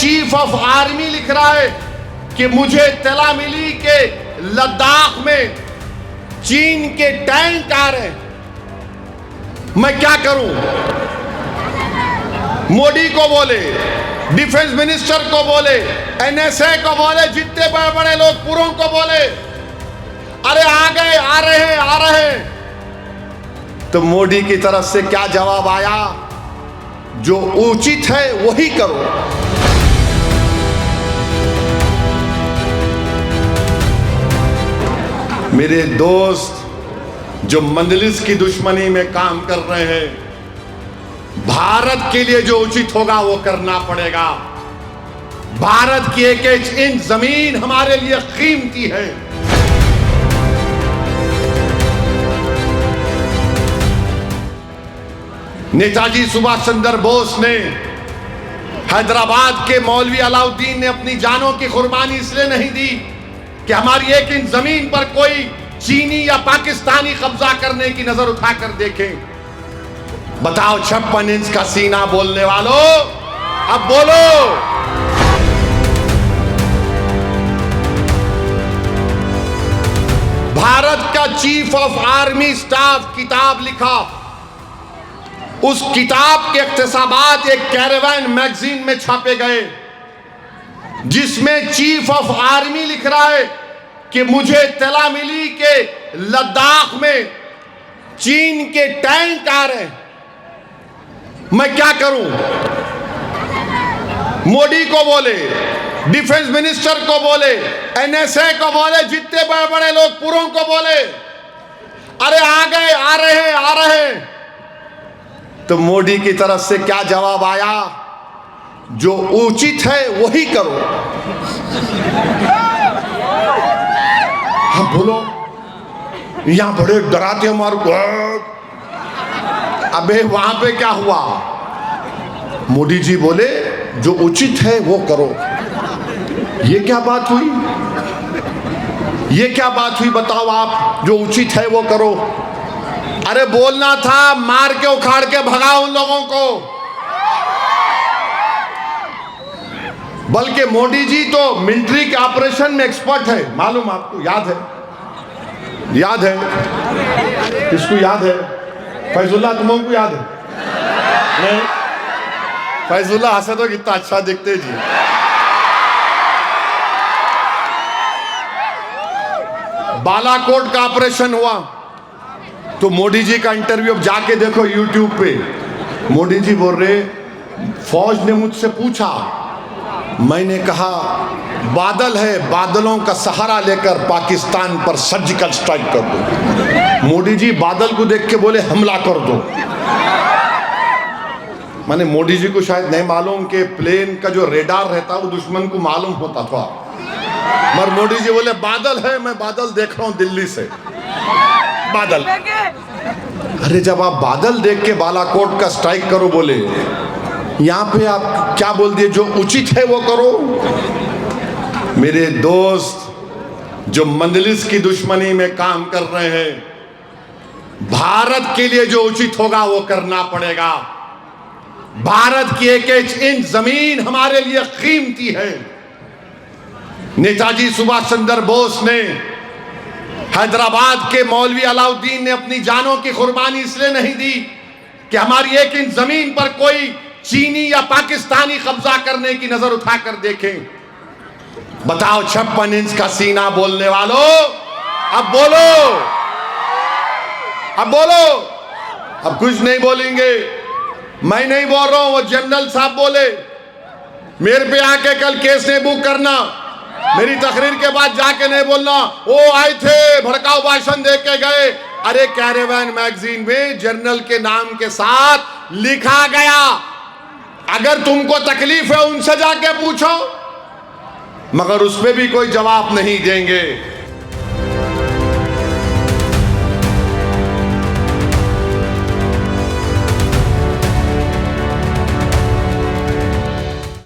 Chief of army लिख रहा है कि मुझे इत्तला मिली कि लद्दाख में चीन के टैंक आ रहे हैं, मैं क्या करूं? मोदी को बोले, डिफेंस मिनिस्टर को बोले, एनएसए को बोले, जितने बड़े बड़े लोग पूरों को बोले, अरे आ गए, आ रहे हैं, आ रहे हैं। तो मोदी की तरफ से क्या जवाब आया? जो उचित है वही करो। मेरे दोस्त जो मंदलिस की दुश्मनी में काम कर रहे हैं, भारत के लिए जो उचित होगा वो करना पड़ेगा। भारत की एक एक इंच जमीन हमारे लिए कीमती है। नेताजी सुभाष चंद्र बोस ने, हैदराबाद के मौलवी अलाउद्दीन ने अपनी जानों की कुर्बानी इसलिए नहीं दी कि हमारी एक इंच जमीन पर कोई चीनी या पाकिस्तानी कब्जा करने की नजर उठाकर देखें। बताओ 56 इंच का सीना बोलने वालों, अब बोलो। भारत का चीफ ऑफ आर्मी स्टाफ किताब लिखा, उस किताब के इख्तिसाबात एक कैरेवन मैगजीन में छापे गए, जिसमें चीफ ऑफ आर्मी लिख रहा है कि मुझे इत्तला मिली कि लद्दाख में चीन के टैंक आ रहे हैं, मैं क्या करूं? मोदी को बोले, डिफेंस मिनिस्टर को बोले, एनएसए को बोले, जितने बड़े बड़े लोग पूरों को बोले, अरे आ गए, आ रहे हैं, आ रहे हैं। तो मोदी की तरफ से क्या जवाब आया? जो उचित है वही करो। हाँ बोलो, यहां बड़े डराते हमारे को। अबे वहां पे क्या हुआ? मोदी जी बोले जो उचित है वो करो। ये क्या बात हुई? ये क्या बात हुई बताओ आप? जो उचित है वो करो। अरे बोलना था, मार के उखाड़ के भगाओ उन लोगों को। बल्कि मोदी जी तो मिलिट्री के ऑपरेशन में एक्सपर्ट है, मालूम आपको? याद है? याद है? किसको याद है? फैजुल्ला, तुम को याद है? नहीं? फैजुल्ला हंसे तो कितना अच्छा दिखते जी। बालाकोट का ऑपरेशन हुआ तो मोदी जी का इंटरव्यू अब जाके देखो यूट्यूब पे। मोदी जी बोल रहे, फौज ने मुझसे पूछा, मैंने कहा बादल है, बादलों का सहारा लेकर पाकिस्तान पर सर्जिकल स्ट्राइक कर दो। मोदी जी बादल को देख के बोले हमला कर दो। माने मोदी जी को शायद नहीं मालूम कि प्लेन का जो रेडार रहता वो दुश्मन को मालूम होता था, मगर मोदी जी बोले बादल है, मैं बादल देख रहा हूं दिल्ली से, बादल। अरे जब आप बादल देख के बालाकोट का स्ट्राइक करो बोले, यहां पे आप क्या बोल दिए? जो उचित है वो करो। मेरे दोस्त जो मंदलिस की दुश्मनी में काम कर रहे हैं, भारत के लिए जो उचित होगा वो करना पड़ेगा। भारत की एक एक इंच जमीन हमारे लिए कीमती है। नेताजी सुभाष चंद्र बोस ने, हैदराबाद के मौलवी अलाउद्दीन ने अपनी जानों की कुर्बानी इसलिए नहीं दी कि हमारी एक इंच जमीन पर कोई चीनी या पाकिस्तानी कब्जा करने की नजर उठाकर देखें। बताओ 56 इंच का सीना बोलने वालों, अब बोलो, अब बोलो। अब कुछ नहीं बोलेंगे, मैं नहीं बोल रहा हूं, वो जनरल साहब बोले। मेरे पे आके कल केस नहीं बुक करना, मेरी तकरीर के बाद जाके नहीं बोलना वो आए थे भड़काऊ भाषण दे के गए। अरे कैरेवन मैगजीन में जर्नल के नाम के साथ लिखा गया, अगर तुमको तकलीफ है उनसे जाके पूछो, मगर उस पे भी कोई जवाब नहीं देंगे।